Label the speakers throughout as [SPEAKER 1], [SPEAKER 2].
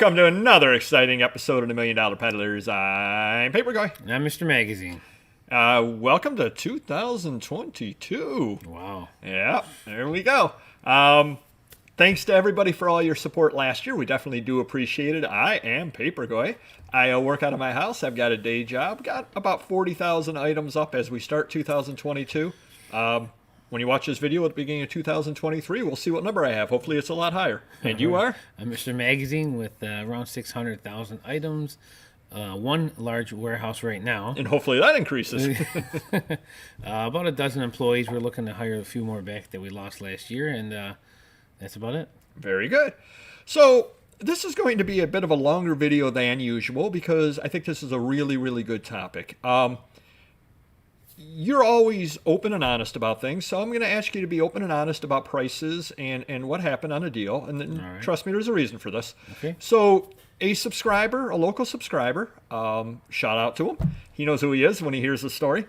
[SPEAKER 1] Welcome to another exciting episode of the Million Dollar Peddlers. I'm Papergoy.
[SPEAKER 2] And I'm Mr. Magazine.
[SPEAKER 1] Welcome to 2022.
[SPEAKER 2] Wow.
[SPEAKER 1] Yeah, there we go. Thanks to everybody for all your support last year. We definitely do appreciate it. I am Papergoy. I work out of my house. I've got a day job. Got about 40,000 items up as we start 2022. When you watch this video at the beginning of 2023, we'll see what number I have. Hopefully it's a lot higher. And you are?
[SPEAKER 2] I'm Mr. Magazine with around 600,000 items. One large warehouse right now.
[SPEAKER 1] And hopefully that increases.
[SPEAKER 2] About a dozen employees. We're looking to hire a few more back that we lost last year. And that's about it.
[SPEAKER 1] Very good. So this is going to be a bit of a longer video than usual because I think this is a really, really good topic. You're always open and honest about things, so I'm going to ask you to be open and honest about prices and what happened on a deal. And then,
[SPEAKER 2] right.
[SPEAKER 1] Trust me, there's a reason for this.
[SPEAKER 2] Okay.
[SPEAKER 1] So a subscriber, a local subscriber, shout out to him. He knows who he is when he hears the story,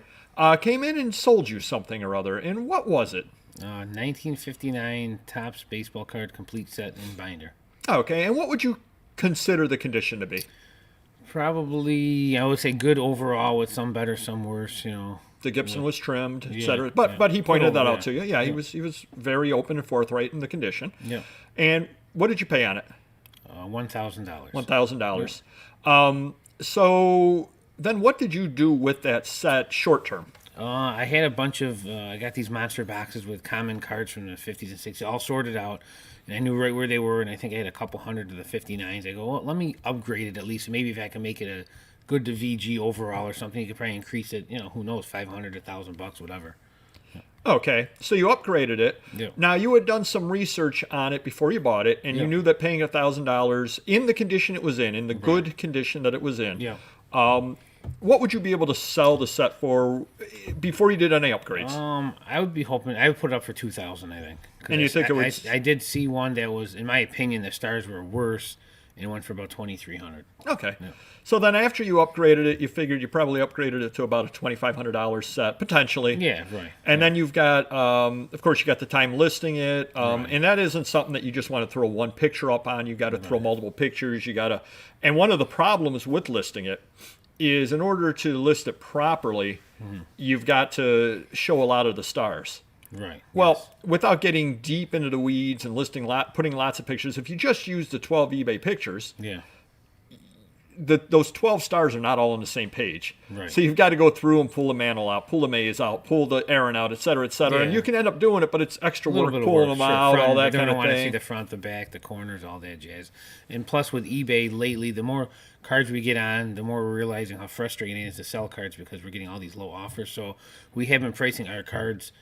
[SPEAKER 1] came in and sold you something or other. And what was it?
[SPEAKER 2] 1959 Topps baseball card complete set and binder.
[SPEAKER 1] Okay, and what would you consider the condition to be?
[SPEAKER 2] Probably, I would say good overall with some better, some worse,
[SPEAKER 1] The Gibson was trimmed,
[SPEAKER 2] Yeah,
[SPEAKER 1] etc.
[SPEAKER 2] yeah.
[SPEAKER 1] But he pointed that
[SPEAKER 2] Yeah.
[SPEAKER 1] out to you. Yeah, he was very open and forthright in the condition.
[SPEAKER 2] Yeah.
[SPEAKER 1] And what did you pay on it?
[SPEAKER 2] $1,000.
[SPEAKER 1] $1,000. So then what did you do with that set short term?
[SPEAKER 2] I had a bunch of, I got these monster boxes with common cards from the 50s and 60s, all sorted out, and I knew right where they were, and I think I had a couple hundred of the 59s. I go, well, let me upgrade it at least, maybe if I can make it a good to VG overall or something, you could probably increase it, who knows, $500, $1,000, whatever.
[SPEAKER 1] Okay, so you upgraded it.
[SPEAKER 2] Yeah.
[SPEAKER 1] Now, you had done some research on it before you bought it, and you
[SPEAKER 2] Yeah.
[SPEAKER 1] knew that paying $1,000 in the condition it was in the good condition that it was in,
[SPEAKER 2] Yeah.
[SPEAKER 1] what would you be able to sell the set for before you did any upgrades?
[SPEAKER 2] I would be hoping, I would put it up for $2,000, I think. 'Cause
[SPEAKER 1] And you think it would-
[SPEAKER 2] I did see one that was, in my opinion, the stars were worse, and it went for about $2,300.
[SPEAKER 1] Okay. Yeah. So then after you upgraded it, you figured you probably upgraded it to about a $2,500 set, potentially.
[SPEAKER 2] Yeah, right.
[SPEAKER 1] And then you've got, of course, you got the time listing it. And that isn't something that you just want to throw one picture up on. You got to throw multiple pictures. You got to, and one of the problems with listing it is in order to list it properly, you've got to show a lot of the stars.
[SPEAKER 2] Right.
[SPEAKER 1] Well,
[SPEAKER 2] yes.
[SPEAKER 1] without getting deep into the weeds and putting lots of pictures, if you just use the 12 eBay pictures,
[SPEAKER 2] Yeah.
[SPEAKER 1] those 12 stars are not all on the same page.
[SPEAKER 2] Right.
[SPEAKER 1] So you've got to go through and pull the mantle out, pull the maze out, pull the Aaron out, et cetera, et cetera.
[SPEAKER 2] Yeah.
[SPEAKER 1] And you can end up doing it, but it's extra
[SPEAKER 2] A little
[SPEAKER 1] work
[SPEAKER 2] bit of
[SPEAKER 1] pulling
[SPEAKER 2] work,
[SPEAKER 1] them
[SPEAKER 2] sure.
[SPEAKER 1] out,
[SPEAKER 2] Front,
[SPEAKER 1] all that
[SPEAKER 2] they
[SPEAKER 1] kind
[SPEAKER 2] don't
[SPEAKER 1] of
[SPEAKER 2] want to see
[SPEAKER 1] thing.
[SPEAKER 2] the front, the back, the corners, all that jazz. And plus with eBay lately, the more cards we get on, the more we're realizing how frustrating it is to sell cards because we're getting all these low offers. So we have been pricing our cards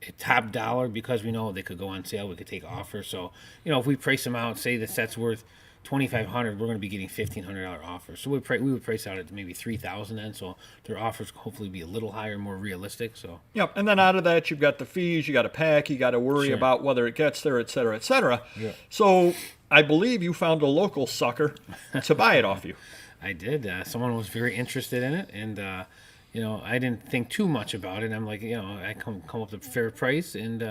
[SPEAKER 2] at top dollar because we know they could go on sale. We could take offers. So, if we price them out, say the set's worth $2,500, we're going to be getting $1,500 offers. So we would price out at maybe $3,000 then. So their offers hopefully be a little higher, more realistic. So
[SPEAKER 1] Yep. And then out of that, you've got the fees, you got to pack, you got to worry
[SPEAKER 2] Sure.
[SPEAKER 1] about whether it gets there, et cetera, et cetera.
[SPEAKER 2] Yeah.
[SPEAKER 1] So I believe you found a local sucker to buy it off you.
[SPEAKER 2] I did. Someone was very interested in it, and I didn't think too much about it. I'm like, I come up with a fair price, and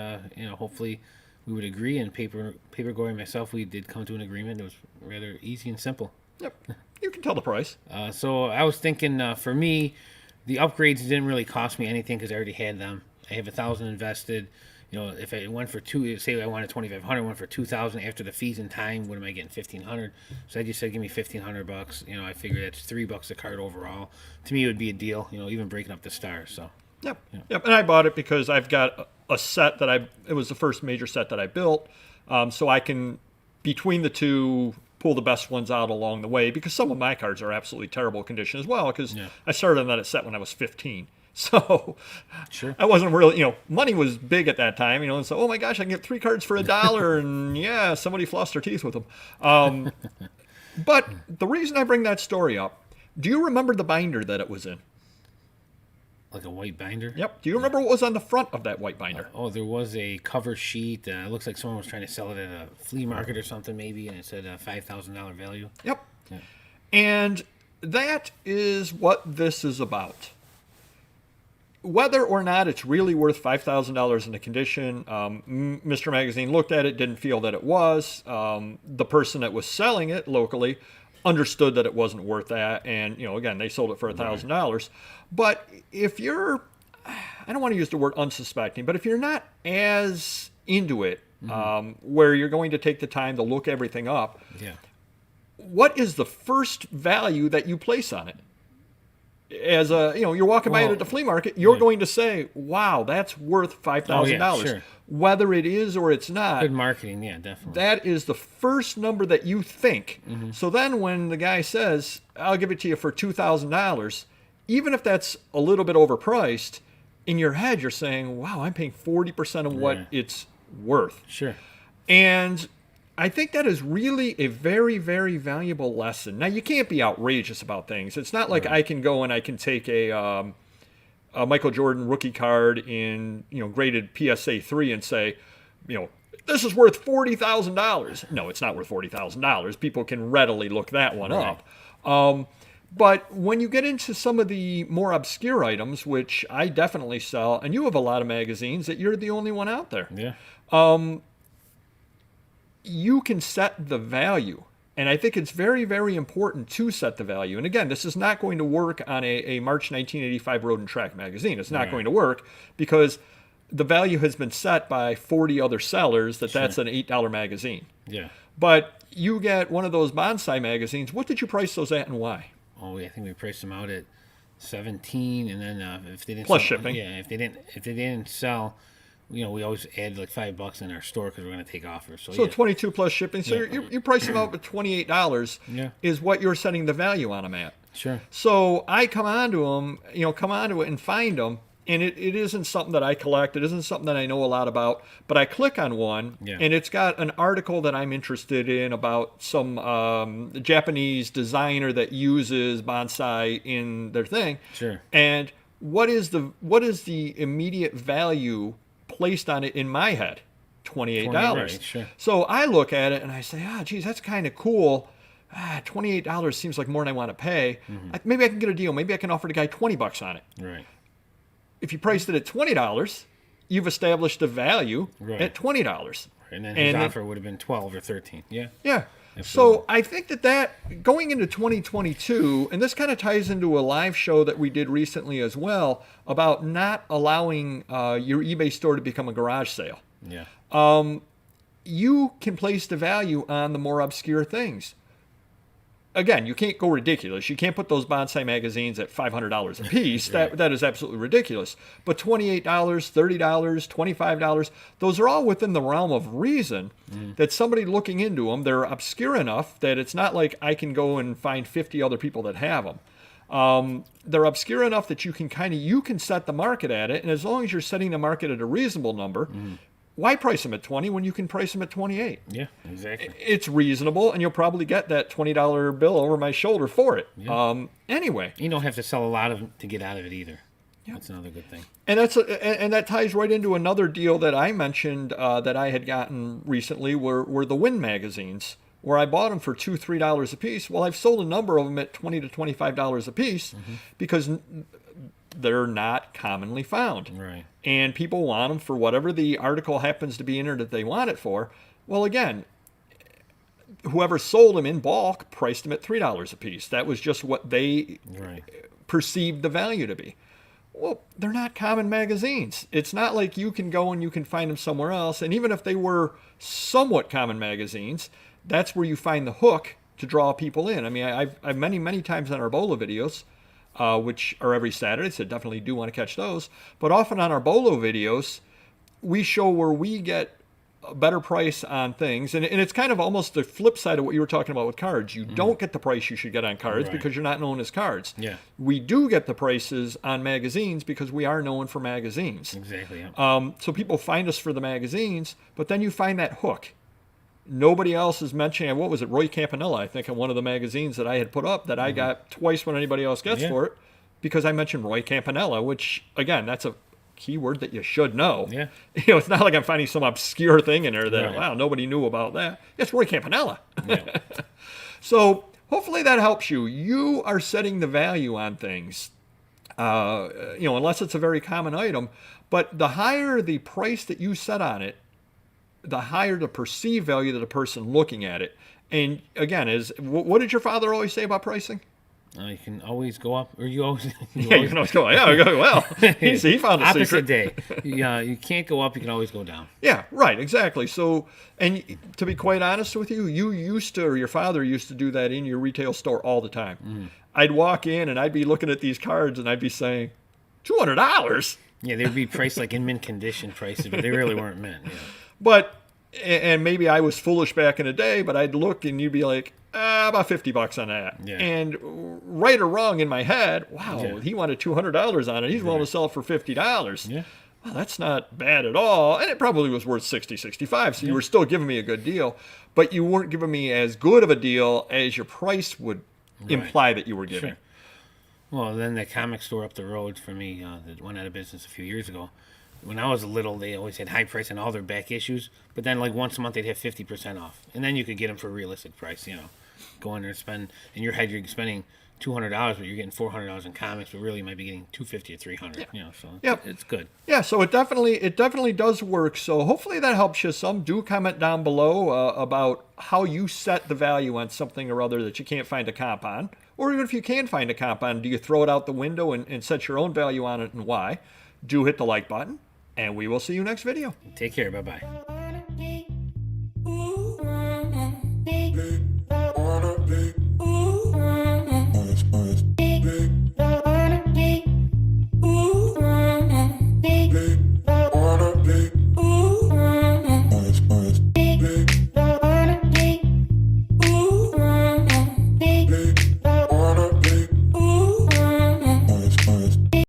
[SPEAKER 2] hopefully we would agree. And Papergoy and myself, we did come to an agreement. It was rather easy and simple.
[SPEAKER 1] Yep. You can tell the price.
[SPEAKER 2] So I was thinking, for me, the upgrades didn't really cost me anything because I already had them. I have $1,000 invested. If I went for say I wanted $2,500, went for $2,000 after the fees and time, what am I getting? $1,500. So I just said, give me $1,500. I figure that's $3 a card overall. To me, it would be a deal. Even breaking up the stars. So.
[SPEAKER 1] Yep. Yep. And I bought it because I've got a set that it was the first major set that I built. So I can, between the two, pull the best ones out along the way because some of my cards are absolutely terrible condition as well because I started on that set when I was 15. So
[SPEAKER 2] Sure.
[SPEAKER 1] I wasn't really, money was big at that time, and so, oh my gosh, I can get 3 cards for $1 and yeah, somebody flossed their teeth with them. But the reason I bring that story up, do you remember the binder that it was in?
[SPEAKER 2] Like a white binder?
[SPEAKER 1] Yep. Do you remember what was on the front of that white binder?
[SPEAKER 2] There was a cover sheet. It looks like someone was trying to sell it at a flea market or something maybe, and it said $5,000 value.
[SPEAKER 1] Yep.
[SPEAKER 2] Yeah.
[SPEAKER 1] And that is what this is about. whether or not it's really worth $5,000 in the condition, Mr. Magazine looked at it, didn't feel that it was. The person that was selling it locally understood that it wasn't worth that, and again, they sold it for $1,000. But if you're, I don't want to use the word unsuspecting, but if you're not as into it, where you're going to take the time to look everything up, what is the first value that you place on it? As you're walking by it at the flea market, you're going to say, "Wow, that's worth $5,000."
[SPEAKER 2] Sure.
[SPEAKER 1] Whether it is or it's not,
[SPEAKER 2] Good marketing, yeah, definitely.
[SPEAKER 1] that is the first number that you think. So then, when the guy says, "I'll give it to you for $2,000," even if that's a little bit overpriced, in your head you're saying, "Wow, I'm paying 40% of what it's worth."
[SPEAKER 2] Sure.
[SPEAKER 1] And I think that is really a very, very valuable lesson. Now, you can't be outrageous about things. It's not like I can go and I can take a Michael Jordan rookie card in, graded PSA 3 and say, this is worth $40,000. No, it's not worth $40,000. People can readily look that one up. But when you get into some of the more obscure items, which I definitely sell, and you have a lot of magazines that you're the only one out there.
[SPEAKER 2] Yeah.
[SPEAKER 1] You can set the value. And I think it's very, very important to set the value. And again, this is not going to work on a March 1985 Road and Track magazine. It's not going to work because the value has been set by 40 other sellers that's an $8 magazine.
[SPEAKER 2] Yeah.
[SPEAKER 1] But you get one of those bonsai magazines. What did you price those at and why?
[SPEAKER 2] Oh, I think we priced them out at 17, and then if they didn't
[SPEAKER 1] plus
[SPEAKER 2] sell,
[SPEAKER 1] shipping.
[SPEAKER 2] Yeah, if they didn't sell, we always add like $5 in our store because we're going to take offers. So
[SPEAKER 1] 22 plus shipping. So you price them out at $28. Is what you're setting the value on them at.
[SPEAKER 2] Sure.
[SPEAKER 1] So I come onto them, come onto it and find them, and it isn't something that I collect. It isn't something that I know a lot about. But I click on one, and it's got an article that I'm interested in about some Japanese designer that uses bonsai in their thing.
[SPEAKER 2] Sure.
[SPEAKER 1] And what is the immediate value placed on it in my head? $28.
[SPEAKER 2] Right, sure.
[SPEAKER 1] So I look at it and I say, geez, that's kind of cool. $28 seems like more than I want to pay. Maybe I can get a deal. Maybe I can offer the guy $20 on it.
[SPEAKER 2] Right.
[SPEAKER 1] If you priced it at $20, you've established the value at $20.
[SPEAKER 2] And then his offer would have been 12 or 13. Yeah.
[SPEAKER 1] Yeah.
[SPEAKER 2] Absolutely.
[SPEAKER 1] So I think that going into 2022, and this kind of ties into a live show that we did recently as well about not allowing your eBay store to become a garage sale.
[SPEAKER 2] Yeah.
[SPEAKER 1] You can place the value on the more obscure things. Again, you can't go ridiculous. You can't put those bonsai magazines at $500 a piece. That is absolutely ridiculous. But $28, $30, $25, those are all within the realm of reason that somebody looking into them, they're obscure enough that it's not like I can go and find 50 other people that have them. They're obscure enough that you can set the market at it. And as long as you're setting the market at a reasonable number, why price them at 20 when you can price them at 28?
[SPEAKER 2] Yeah, exactly.
[SPEAKER 1] It's reasonable, and you'll probably get that $20 bill over my shoulder for it. Yeah. Anyway,
[SPEAKER 2] you don't have to sell a lot of to get out of it either. Yeah. That's another good thing.
[SPEAKER 1] And and that ties right into another deal that I mentioned that I had gotten recently were the Win magazines, where I bought them for $2, $3 a piece. Well, I've sold a number of them at $20 to $25 a piece because they're not commonly found.
[SPEAKER 2] Right.
[SPEAKER 1] And people want them for whatever the article happens to be in there that they want it for. Well, again, whoever sold them in bulk priced them at $3 a piece. That was just what they perceived the value to be. Well, they're not common magazines. It's not like you can go and you can find them somewhere else. And even if they were somewhat common magazines, that's where you find the hook to draw people in. I mean, I've many times on our Bolo videos, which are every Saturday, so definitely do want to catch those. But often on our Bolo videos, we show where we get a better price on things. And it's kind of almost the flip side of what you were talking about with cards. You don't get the price you should get on cards because you're not known as cards.
[SPEAKER 2] Yeah.
[SPEAKER 1] We do get the prices on magazines because we are known for magazines.
[SPEAKER 2] Exactly. Yeah.
[SPEAKER 1] So people find us for the magazines, but then you find that hook. Nobody else is mentioning, what was it, Roy Campanella, I think, in one of the magazines that I had put up that I got twice what anybody else gets for it because I mentioned Roy Campanella, which, again, that's a keyword that you should know.
[SPEAKER 2] Yeah.
[SPEAKER 1] It's not like I'm finding some obscure thing in there that, wow, nobody knew about that. It's Roy Campanella.
[SPEAKER 2] Yeah.
[SPEAKER 1] So hopefully that helps you. You are setting the value on things. unless it's a very common item. But the higher the price that you set on it, the higher the perceived value to the person looking at it. And again, what did your father always say about pricing?
[SPEAKER 2] You can always go up, or you always.
[SPEAKER 1] Yeah, you can always go. Yeah, well, he found a
[SPEAKER 2] opposite
[SPEAKER 1] secret.
[SPEAKER 2] day. Yeah, you can't go up. You can always go down.
[SPEAKER 1] Yeah, right, exactly. So, and to be quite honest with you, or your father used to do that in your retail store all the time. I'd walk in and I'd be looking at these cards and I'd be saying, $200.
[SPEAKER 2] Yeah, they'd be priced like in mint condition prices, but they really weren't mint. Yeah.
[SPEAKER 1] But, and maybe I was foolish back in the day, but I'd look and you'd be like, about $50 on that.
[SPEAKER 2] Yeah.
[SPEAKER 1] And right or wrong in my head, wow,
[SPEAKER 2] Yeah.
[SPEAKER 1] he wanted $200 on it. He's willing to sell it for $50.
[SPEAKER 2] Yeah.
[SPEAKER 1] Well, that's not bad at all. And it probably was worth 60, 65. So you were still giving me a good deal, but you weren't giving me as good of a deal as your price would imply that you were giving.
[SPEAKER 2] Sure. Well, then the comic store up the road for me that went out of business a few years ago. When I was little, they always had high price on all their back issues, but then like once a month they'd have 50% off, and then you could get them for a realistic price. Go in there and spend. In your head, you're spending $200, but you're getting $400 in comics, but really you might be getting $250 or $300. So it's good.
[SPEAKER 1] Yeah, so it definitely does work. So hopefully that helps you some. Do comment down below about how you set the value on something or other that you can't find a comp on, or even if you can find a comp on, do you throw it out the window and set your own value on it, and why? Do hit the like button, and we will see you next video.
[SPEAKER 2] Take care. Bye-bye.